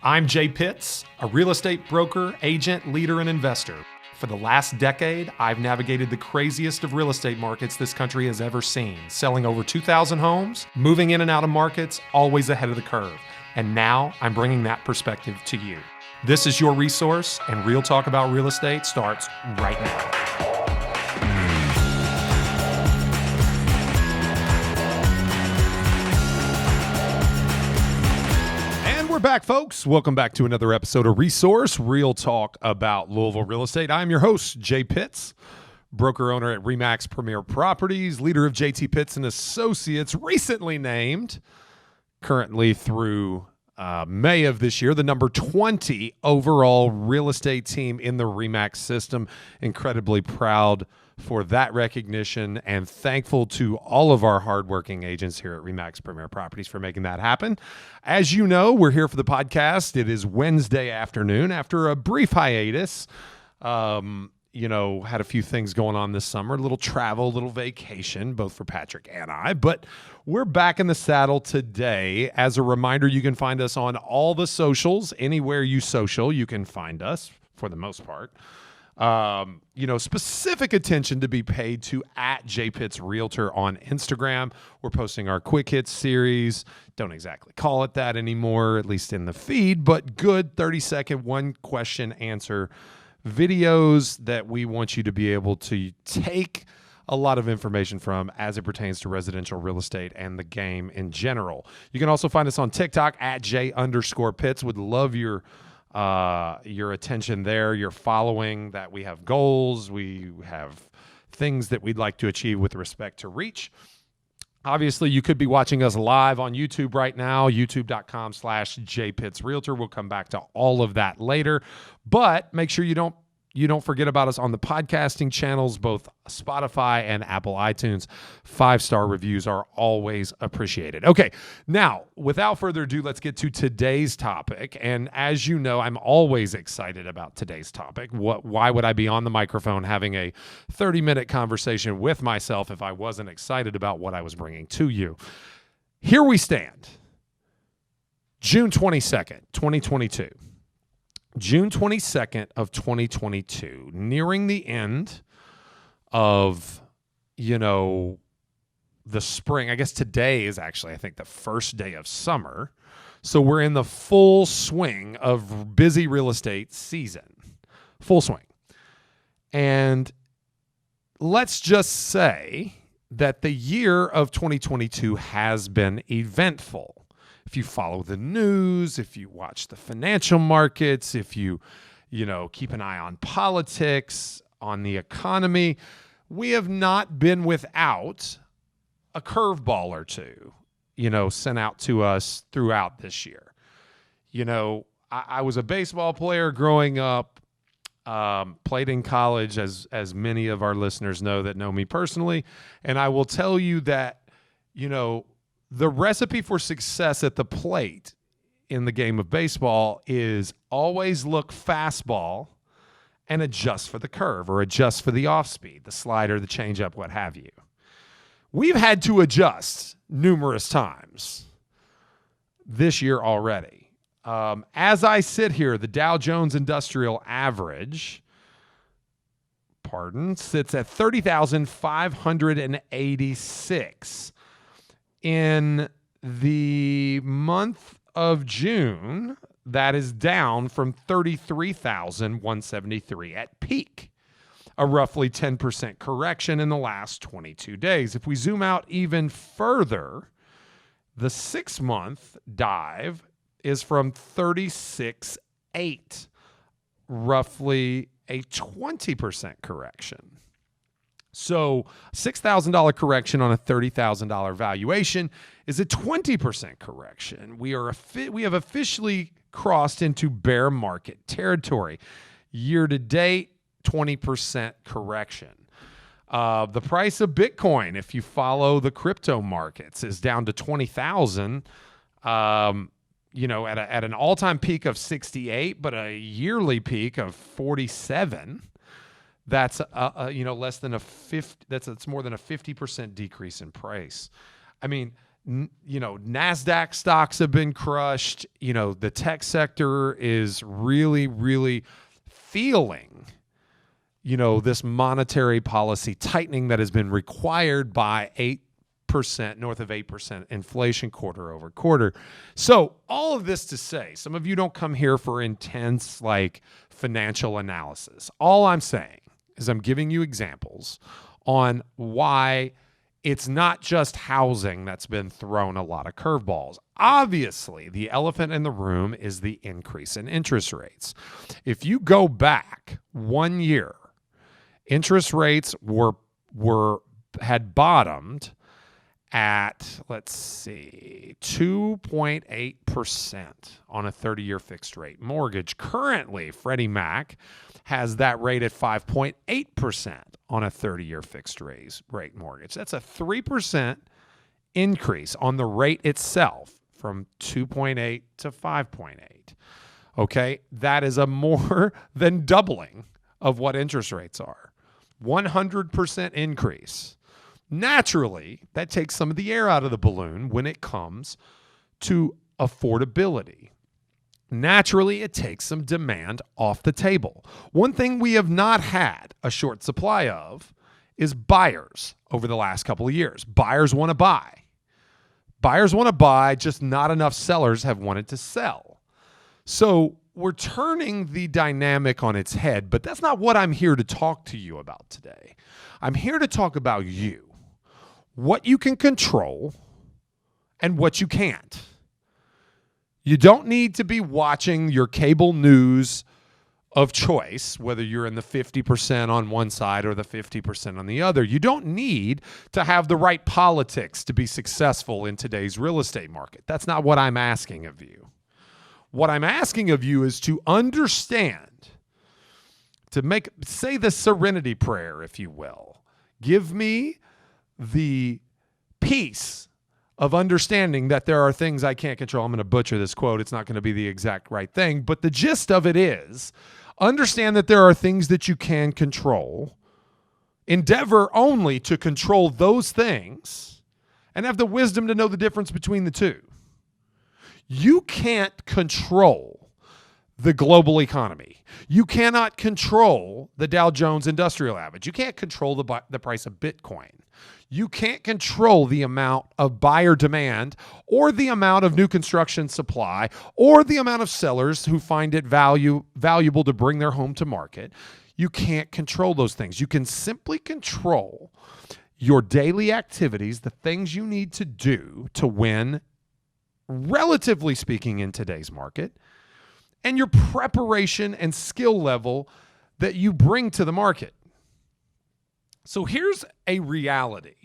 I'm Jay Pitts, a real estate broker, agent, leader, and investor. For the last decade, I've navigated the craziest of real estate markets this country has ever seen, selling over 2,000 homes, moving in and out of markets, always ahead of the curve. And now I'm bringing that perspective to you. This is your resource, and Real Talk About Real Estate starts right now. We're back, folks. Welcome back to another episode of Resource, Real Talk About Louisville Real Estate. I'm your host, Jay Pitts, broker owner at RE/MAX Premier Properties, leader of JT Pitts and Associates, recently named, currently through May of this year, the number 20 overall real estate team in the RE/MAX system. Incredibly proud for that recognition and thankful to all of our hardworking agents here at RE/MAX Premier Properties for making that happen. As you know, we're here for the podcast. It is Wednesday afternoon after a brief hiatus. Had a few things going on this summer, a little travel, a little vacation, both for Patrick and I, but we're back in the saddle today. As a reminder, you can find us on all the socials. Anywhere you social, you can find us for the most part. Specific attention to be paid to at JPitts Realtor on Instagram. We're posting our quick hits series. Don't exactly call it that anymore, at least in the feed, but good 30-second, one question answer videos that we want you to be able to take a lot of information from as it pertains to residential real estate and the game in general. You can also find us on TikTok at J_Pitts. Would love your attention there, your following, that we have goals, we have things that we'd like to achieve with respect to reach. Obviously, you could be watching us live on YouTube right now, youtube.com/JPittsRealtor. We'll come back to all of that later, but make sure you don't forget about us on the podcasting channels, both Spotify and Apple iTunes. 5-star reviews are always appreciated. Okay, now, without further ado, let's get to today's topic. And as you know, I'm always excited about today's topic. Why would I be on the microphone having a 30-minute conversation with myself if I wasn't excited about what I was bringing to you? Here we stand, June 22nd, 2022. June 22nd of 2022, nearing the end of, the spring. I guess today is actually, I think, the first day of summer. So we're in the full swing of busy real estate season. Full swing. And let's just say that the year of 2022 has been eventful. If you follow the news, if you watch the financial markets, if you keep an eye on politics, on the economy, we have not been without a curveball or two, sent out to us throughout this year. I was a baseball player growing up, played in college, as many of our listeners know that know me personally. And I will tell you that, the recipe for success at the plate in the game of baseball is always look fastball and adjust for the curve or adjust for the off speed, the slider, the changeup, what have you. We've had to adjust numerous times this year already. As I sit here, the Dow Jones Industrial Average, sits at 30,586. In the month of June, that is down from 33,173 at peak, a roughly 10% correction in the last 22 days. If we zoom out even further, the 6-month dive is from 36.8, roughly a 20% correction. So $6,000 correction on a $30,000 valuation is a 20% correction. We have officially crossed into bear market territory. Year to date, 20% correction. The price of Bitcoin, if you follow the crypto markets, is down to 20,000. At an all-time peak of 68, but a yearly peak of 47. That's less than a 50. That's more than a 50% decrease in price. I mean, NASDAQ stocks have been crushed. The tech sector is really, really feeling, this monetary policy tightening that has been required by 8%, north of 8% inflation quarter over quarter. So all of this to say, some of you don't come here for intense financial analysis. All I'm saying is I'm giving you examples on why it's not just housing that's been thrown a lot of curveballs. Obviously, the elephant in the room is the increase in interest rates. If you go back 1 year, interest rates had bottomed at, 2.8% on a 30-year fixed rate mortgage. Currently, Freddie Mac has that rate at 5.8% on a 30-year fixed rate mortgage. That's a 3% increase on the rate itself from 2.8 to 5.8. Okay, that is a more than doubling of what interest rates are. 100% increase. Naturally, that takes some of the air out of the balloon when it comes to affordability. Naturally, it takes some demand off the table. One thing we have not had a short supply of is buyers over the last couple of years. Buyers want to buy. Just not enough sellers have wanted to sell. So we're turning the dynamic on its head, but that's not what I'm here to talk to you about today. I'm here to talk about you. What you can control and what you can't. You don't need to be watching your cable news of choice, whether you're in the 50% on one side or the 50% on the other. You don't need to have the right politics to be successful in today's real estate market. That's not what I'm asking of you. What I'm asking of you is to understand, say the serenity prayer, if you will. Give me the peace of understanding that there are things I can't control. I'm going to butcher this quote. It's not going to be the exact right thing, but the gist of it is understand that there are things that you can control. Endeavor only to control those things and have the wisdom to know the difference between the two. You can't control the global economy. You cannot control the Dow Jones Industrial Average. You can't control the price of Bitcoin. You can't control the amount of buyer demand or the amount of new construction supply or the amount of sellers who find it valuable to bring their home to market. You can't control those things. You can simply control your daily activities, the things you need to do to win, relatively speaking, in today's market, and your preparation and skill level that you bring to the market. So here's a reality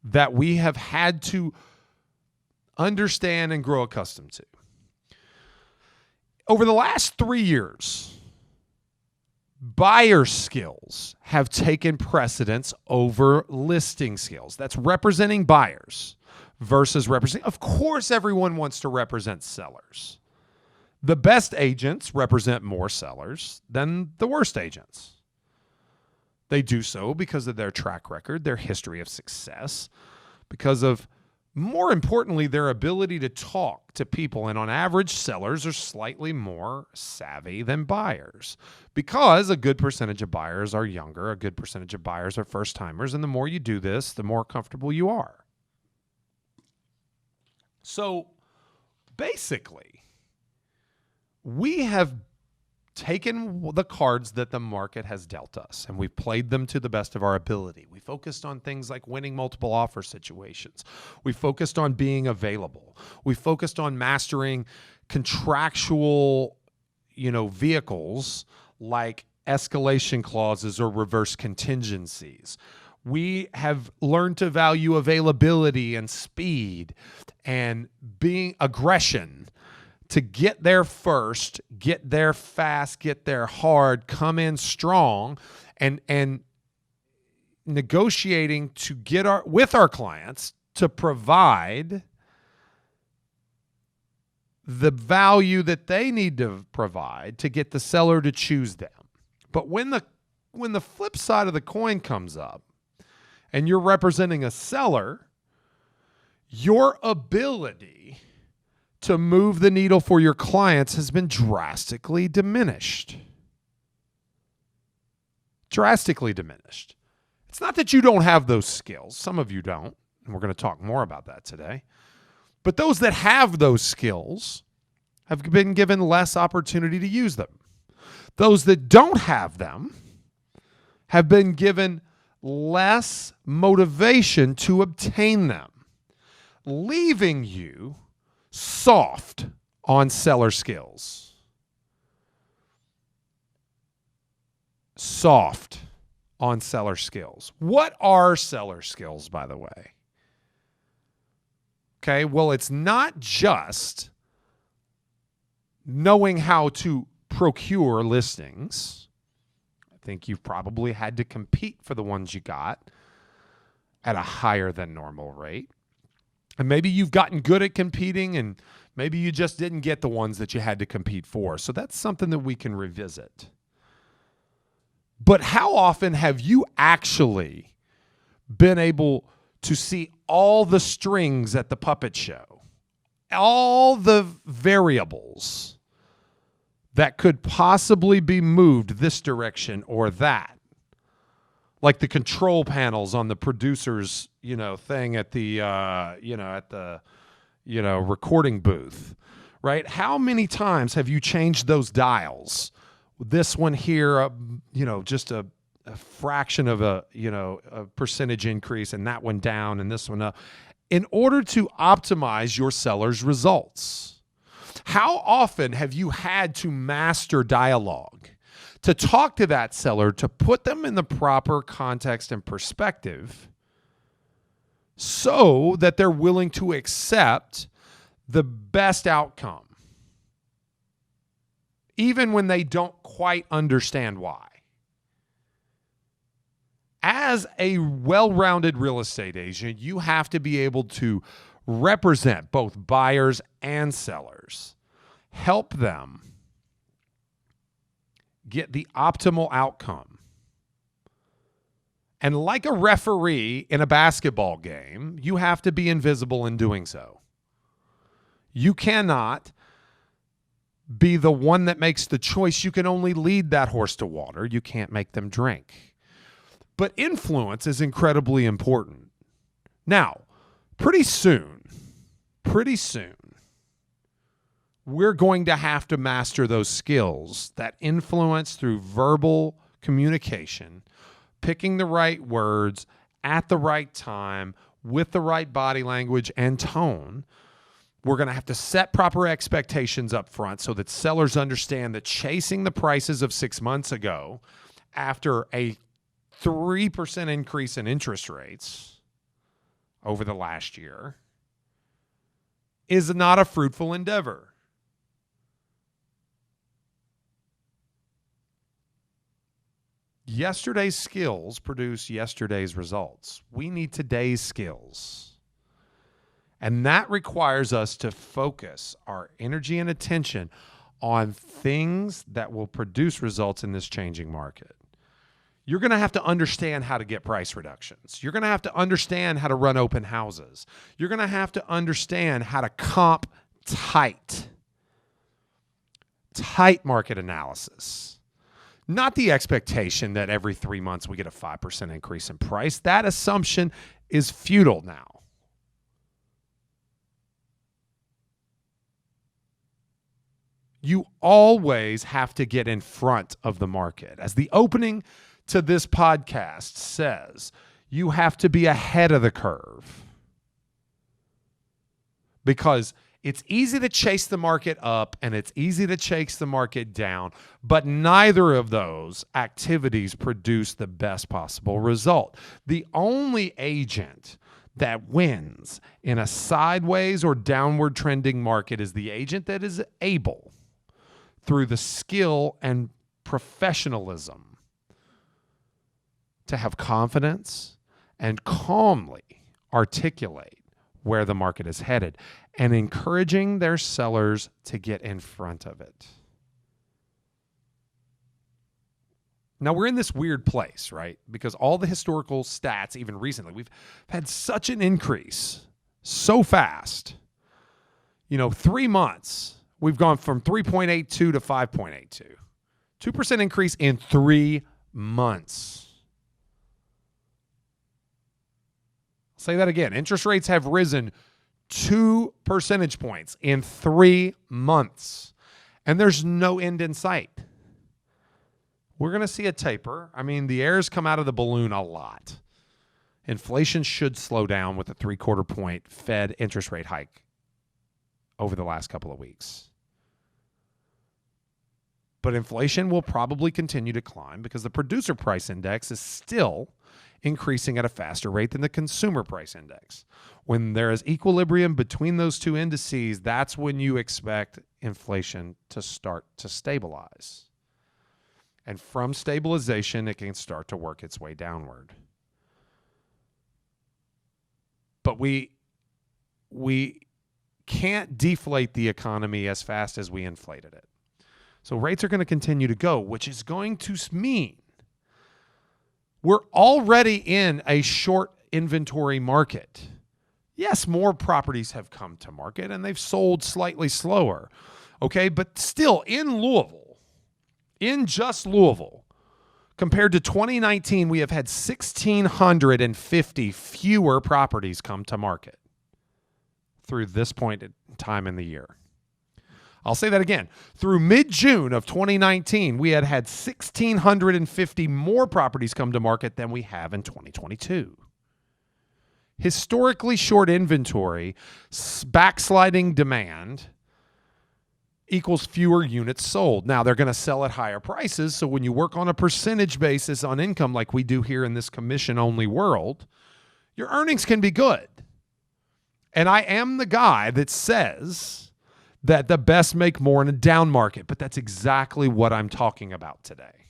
that we have had to understand and grow accustomed to. Over the last 3 years, buyer skills have taken precedence over listing skills. That's representing buyers versus representing. Of course, everyone wants to represent sellers. The best agents represent more sellers than the worst agents. They do so because of their track record, their history of success, because of, more importantly, their ability to talk to people. And on average, sellers are slightly more savvy than buyers because a good percentage of buyers are younger, a good percentage of buyers are first-timers, and the more you do this, the more comfortable you are. So basically, we have taken the cards that the market has dealt us and we've played them to the best of our ability. We focused on things like winning multiple offer situations. We focused on being available. We focused on mastering contractual, vehicles like escalation clauses or reverse contingencies. We have learned to value availability and speed and being aggression to get there first, get there fast, get there hard, come in strong, and negotiating to get with our clients to provide the value that they need to provide to get the seller to choose them. But when the flip side of the coin comes up and you're representing a seller, your ability to move the needle for your clients has been drastically diminished. Drastically diminished. It's not that you don't have those skills. Some of you don't, and we're going to talk more about that today. But those that have those skills have been given less opportunity to use them. Those that don't have them have been given less motivation to obtain them, leaving you soft on seller skills. Soft on seller skills. What are seller skills, by the way? Okay, well, it's not just knowing how to procure listings. I think you've probably had to compete for the ones you got at a higher than normal rate. And maybe you've gotten good at competing, and maybe you just didn't get the ones that you had to compete for. So that's something that we can revisit. But how often have you actually been able to see all the strings at the puppet show, all the variables that could possibly be moved this direction or that? Like the control panels on the producer's, thing at the, recording booth, right? How many times have you changed those dials? This one here, just a fraction of a percentage increase, and that one down, and this one up, in order to optimize your seller's results. How often have you had to master dialogue to talk to that seller, to put them in the proper context and perspective so that they're willing to accept the best outcome, even when they don't quite understand why? As a well-rounded real estate agent, you have to be able to represent both buyers and sellers, help them get the optimal outcome. And like a referee in a basketball game, you have to be invisible in doing so. You cannot be the one that makes the choice. You can only lead that horse to water. You can't make them drink. But influence is incredibly important. Now, pretty soon, we're going to have to master those skills that influence through verbal communication, picking the right words at the right time with the right body language and tone. We're going to have to set proper expectations up front so that sellers understand that chasing the prices of 6 months ago after a 3% increase in interest rates over the last year is not a fruitful endeavor. Yesterday's skills produce yesterday's results. We need today's skills. And that requires us to focus our energy and attention on things that will produce results in this changing market. You're going to have to understand how to get price reductions. You're going to have to understand how to run open houses. You're going to have to understand how to comp tight market analysis. Not the expectation that every 3 months we get a 5% increase in price. That assumption is futile now. You always have to get in front of the market. As the opening to this podcast says, you have to be ahead of the curve. Because it's easy to chase the market up and it's easy to chase the market down, but neither of those activities produce the best possible result. The only agent that wins in a sideways or downward trending market is the agent that is able, through the skill and professionalism, to have confidence and calmly articulate where the market is headed and encouraging their sellers to get in front of it. Now, we're in this weird place, right? Because all the historical stats, even recently, we've had such an increase so fast. 3 months, we've gone from 3.82 to 5.82. 2% increase in 3 months. I'll say that again. Interest rates have risen 2 percentage points in 3 months. And there's no end in sight. We're going to see a taper. I mean, the air's come out of the balloon a lot. Inflation should slow down with a 3/4 point Fed interest rate hike over the last couple of weeks. But inflation will probably continue to climb because the producer price index is still increasing at a faster rate than the consumer price index. When there is equilibrium between those two indices, that's when you expect inflation to start to stabilize. And from stabilization, it can start to work its way downward. But we can't deflate the economy as fast as we inflated it. So rates are going to continue to go, which is going to mean we're already in a short inventory market. Yes, more properties have come to market and they've sold slightly slower. Okay, but still in Louisville, in just Louisville, compared to 2019, we have had 1,650 fewer properties come to market through this point in time in the year. I'll say that again. Through mid-June of 2019, we had 1,650 more properties come to market than we have in 2022. Historically short inventory, backsliding demand equals fewer units sold. Now, they're going to sell at higher prices, so when you work on a percentage basis on income like we do here in this commission-only world, your earnings can be good. And I am the guy that says that the best make more in a down market, but that's exactly what I'm talking about today.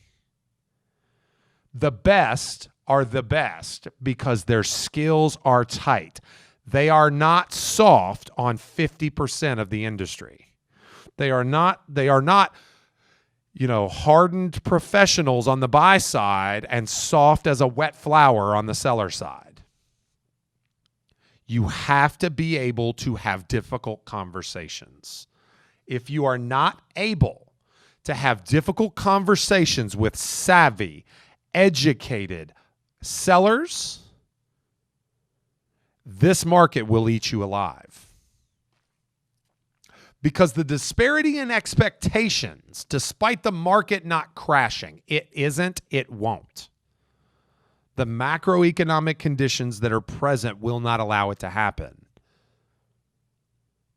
The best are the best because their skills are tight. They are not soft on 50% of the industry. They are not, hardened professionals on the buy side and soft as a wet flower on the seller side. You have to be able to have difficult conversations. If you are not able to have difficult conversations with savvy, educated sellers, this market will eat you alive. Because the disparity in expectations, despite the market not crashing, it won't. The macroeconomic conditions that are present will not allow it to happen.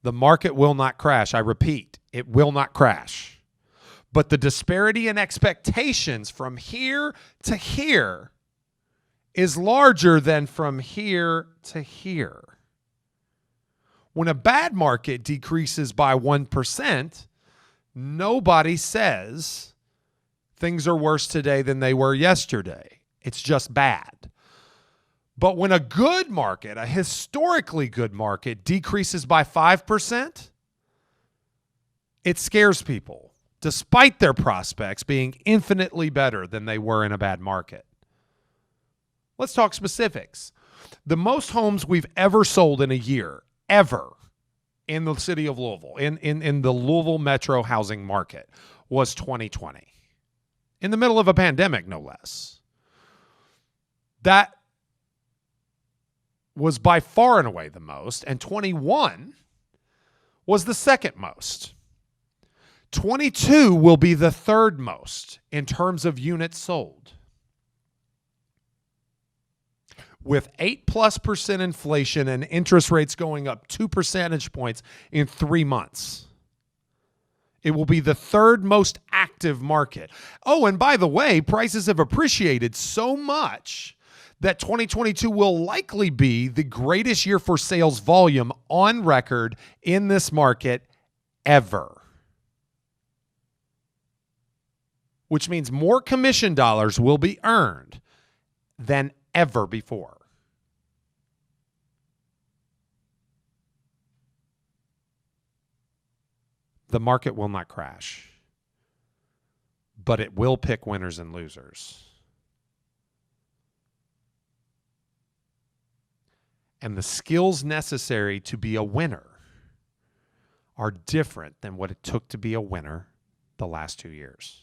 The market will not crash. I repeat, it will not crash. But the disparity in expectations from here to here is larger than from here to here. When a bad market decreases by 1%, nobody says things are worse today than they were yesterday. It's just bad. But when a good market, a historically good market, decreases by 5%, it scares people, despite their prospects being infinitely better than they were in a bad market. Let's talk specifics. The most homes we've ever sold in a year, ever, in the city of Louisville, in the Louisville metro housing market, was 2020. In the middle of a pandemic, no less. That was by far and away the most, and 21 was the second most. 22 will be the third most in terms of units sold. With 8+% inflation and interest rates going up 2 percentage points in 3 months. It will be the third most active market. Oh, and by the way, prices have appreciated so much that 2022 will likely be the greatest year for sales volume on record in this market ever. Which means more commission dollars will be earned than ever before. The market will not crash, but it will pick winners and losers. and the skills necessary to be a winner are different than what it took to be a winner the last 2 years.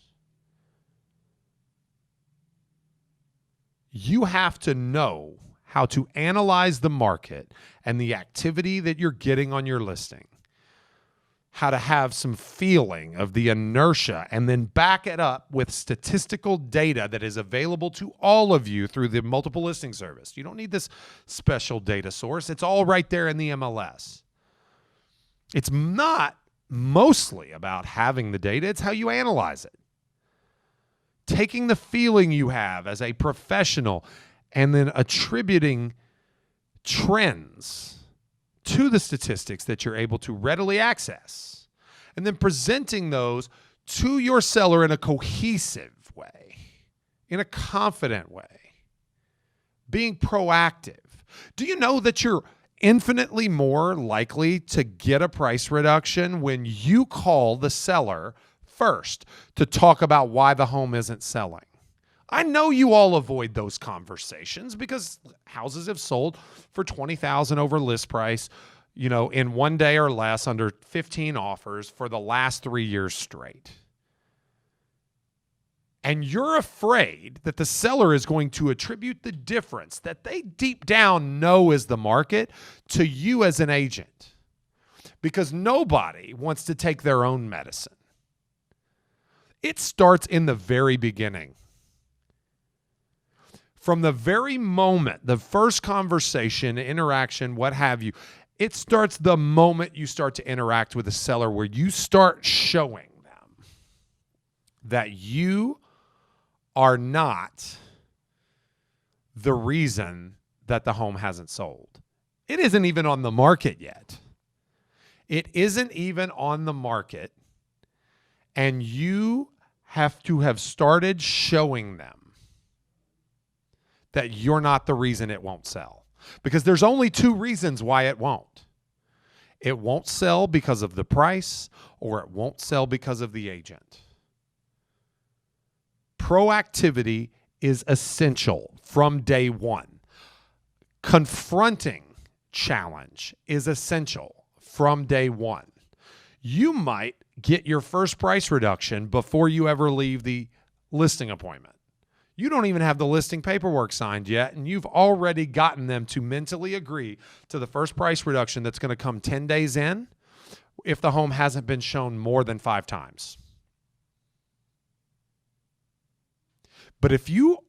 You have to know how to analyze the market and the activity that you're getting on your listing, how to have some feeling of the inertia, and then back it up with statistical data that is available to all of you through the multiple listing service. You don't need this special data source. It's all right there in the MLS. It's not mostly about having the data. It's how you analyze it. Taking the feeling you have as a professional and then attributing trends to the statistics that you're able to readily access, and then presenting those to your seller in a cohesive way, in a confident way, being proactive. Do you know that you're infinitely more likely to get a price reduction when you call the seller first to talk about why the home isn't selling? I know you all avoid those conversations because houses have sold for $20,000 over list price, in 1 day or less under 15 offers for the last 3 years straight. And you're afraid that the seller is going to attribute the difference that they deep down know is the market to you as an agent, because nobody wants to take their own medicine. It starts in the very beginning. From the very moment, the first conversation, interaction, what have you, it starts the moment you start to interact with a seller, where you start showing them that you are not the reason that the home hasn't sold. It isn't even on the market yet. It isn't even on the market, and you have to have started showing them that you're not the reason it won't sell. Because there's only 2 reasons why it won't. It won't sell because of the price, or it won't sell because of the agent. Proactivity is essential from day one. Confronting challenge is essential from day one. You might get your first price reduction before you ever leave the listing appointment. You don't even have the listing paperwork signed yet, and you've already gotten them to mentally agree to the first price reduction that's going to come 10 days in if the home hasn't been shown more than 5 times. But if you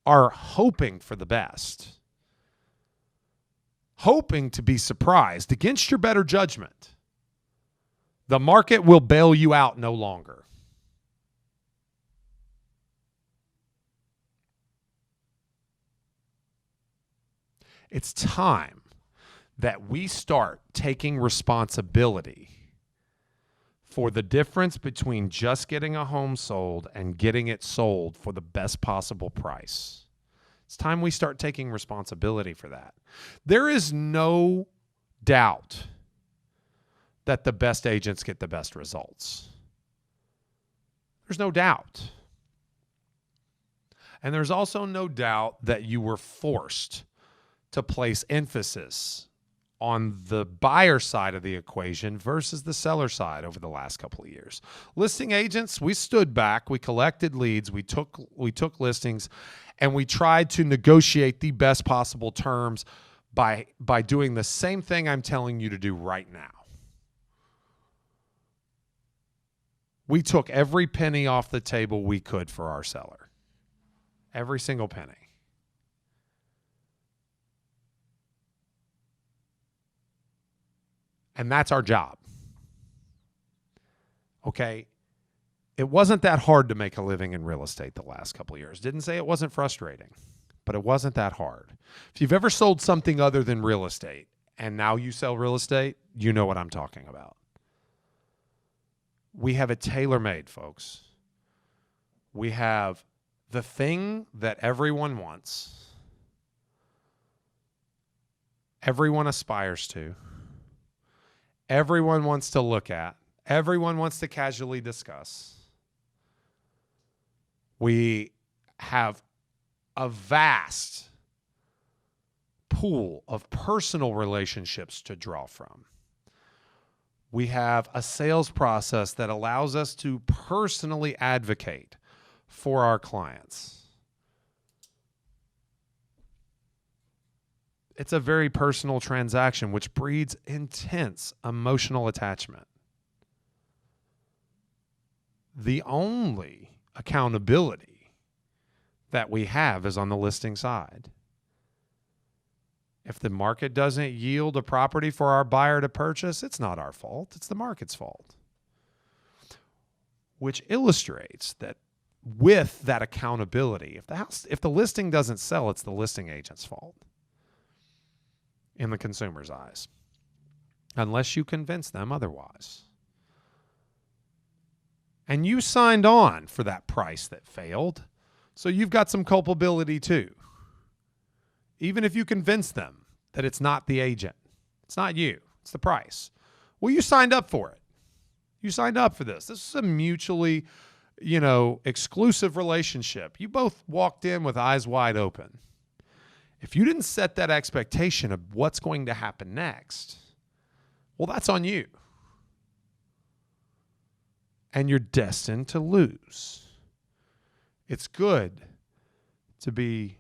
are hoping for the best, hoping to be surprised against your better judgment, the market will bail you out no longer. It's time that we start taking responsibility for the difference between just getting a home sold and getting it sold for the best possible price. It's time we start taking responsibility for that. There is no doubt that the best agents get the best results. There's no doubt. And there's also no doubt that you were forced to place emphasis on the buyer side of the equation versus the seller side over the last couple of years. Listing agents, we stood back, we collected leads, we took listings, and we tried to negotiate the best possible terms by doing the same thing I'm telling you to do right now. We took every penny off the table we could for our seller. Every single penny. And that's our job. Okay? It wasn't that hard to make a living in real estate the last couple of years. Didn't say it wasn't frustrating, but it wasn't that hard. If you've ever sold something other than real estate and now you sell real estate, you know what I'm talking about. We have it tailor-made, folks. We have the thing that everyone wants, everyone aspires to, everyone wants to look at, everyone wants to casually discuss. We have a vast pool of personal relationships to draw from. We have a sales process that allows us to personally advocate for our clients. It's a very personal transaction, which breeds intense emotional attachment. The only accountability that we have is on the listing side. If the market doesn't yield a property for our buyer to purchase, it's not our fault. It's the market's fault. Which illustrates that with that accountability, if the listing doesn't sell, it's the listing agent's fault in the consumer's eyes, unless you convince them otherwise. And you signed on for that price that failed, so you've got some culpability too. Even if you convince them that it's not the agent, it's not you, it's the price. Well, you signed up for it. You signed up for this. This is a mutually, exclusive relationship. You both walked in with eyes wide open. If you didn't set that expectation of what's going to happen next, well, that's on you. And you're destined to lose. It's good to be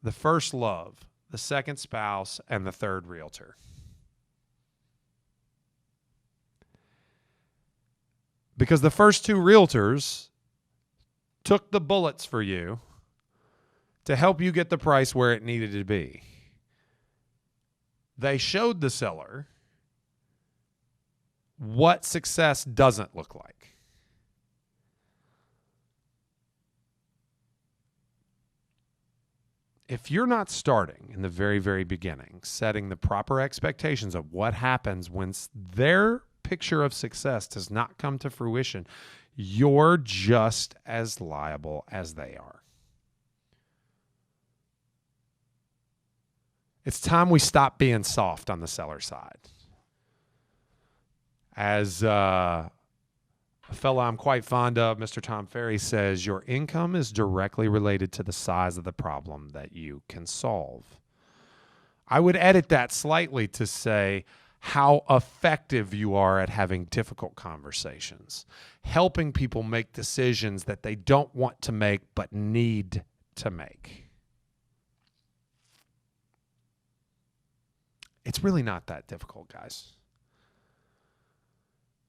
the first love, the second spouse, and the third realtor. Because the first two realtors took the bullets for you to help you get the price where it needed to be. They showed the seller what success doesn't look like. If you're not starting in the very, very beginning, setting the proper expectations of what happens when their picture of success does not come to fruition, you're just as liable as they are. It's time we stop being soft on the seller side. As a fellow I'm quite fond of, Mr. Tom Ferry, says, your income is directly related to the size of the problem that you can solve. I would edit that slightly to say how effective you are at having difficult conversations, helping people make decisions that they don't want to make but need to make. It's really not that difficult, guys.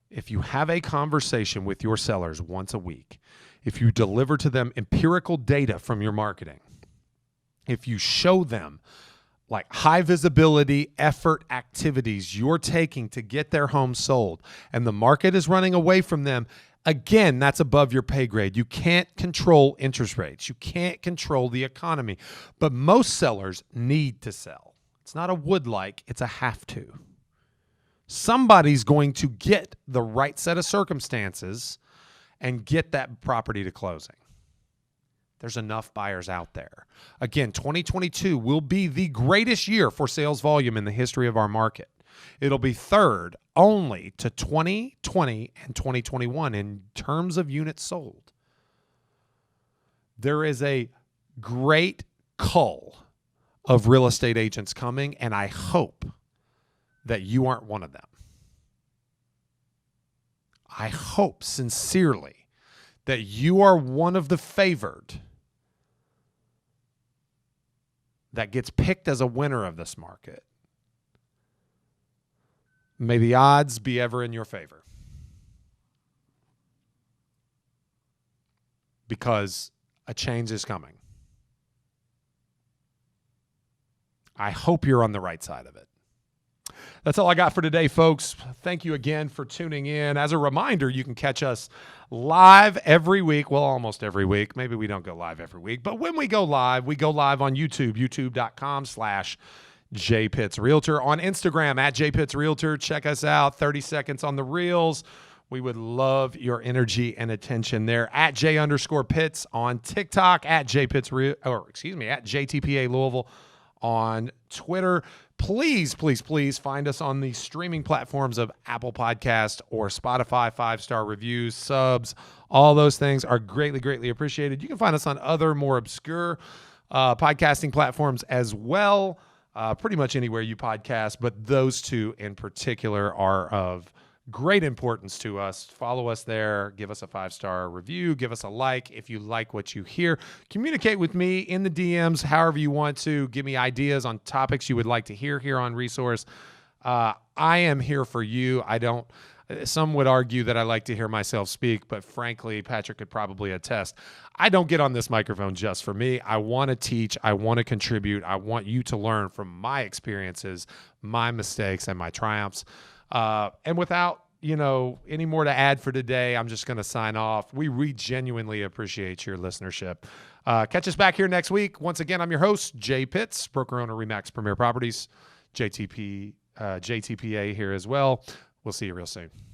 If you have a conversation with your sellers once a week, if you deliver to them empirical data from your marketing, if you show them like high visibility effort activities you're taking to get their home sold and the market is running away from them, again, that's above your pay grade. You can't control interest rates. You can't control the economy. But most sellers need to sell. It's not a would like, it's a have to. Somebody's going to get the right set of circumstances and get that property to closing. There's enough buyers out there. Again, 2022 will be the greatest year for sales volume in the history of our market. It'll be third only to 2020 and 2021 in terms of units sold. There is a great cull of real estate agents coming, and I hope that you aren't one of them. I hope sincerely that you are one of the favored that gets picked as a winner of this market. May the odds be ever in your favor. Because a change is coming. I hope you're on the right side of it. That's all I got for today, folks. Thank you again for tuning in. As a reminder, you can catch us live every week. Well, almost every week. Maybe we don't go live every week. But when we go live on YouTube, youtube.com/JPittsRealtor. On Instagram, @JPittsRealtor. Check us out. 30 seconds on the reels. We would love your energy and attention there. @J_Pitts on TikTok. @JTPA Louisville on Twitter. Please, please, please find us on the streaming platforms of Apple Podcast or Spotify. 5-star reviews, subs, all those things are greatly, greatly appreciated. You can find us on other more obscure podcasting platforms as well. pretty much anywhere you podcast, but those two in particular are of great importance to us. Follow us there. Give us a 5-star review. Give us a like if you like what you hear. Communicate with me in the DMs however you want to. Give me ideas on topics you would like to hear here on Resource. I am here for you. Some would argue that I like to hear myself speak, but frankly, Patrick could probably attest. I don't get on this microphone just for me. I want to teach. I want to contribute. I want you to learn from my experiences, my mistakes, and my triumphs. And without, any more to add for today, I'm just going to sign off. We genuinely appreciate your listenership. Catch us back here next week. Once again, I'm your host, Jay Pitts, broker owner, Remax Premier Properties, JTPA here as well. We'll see you real soon.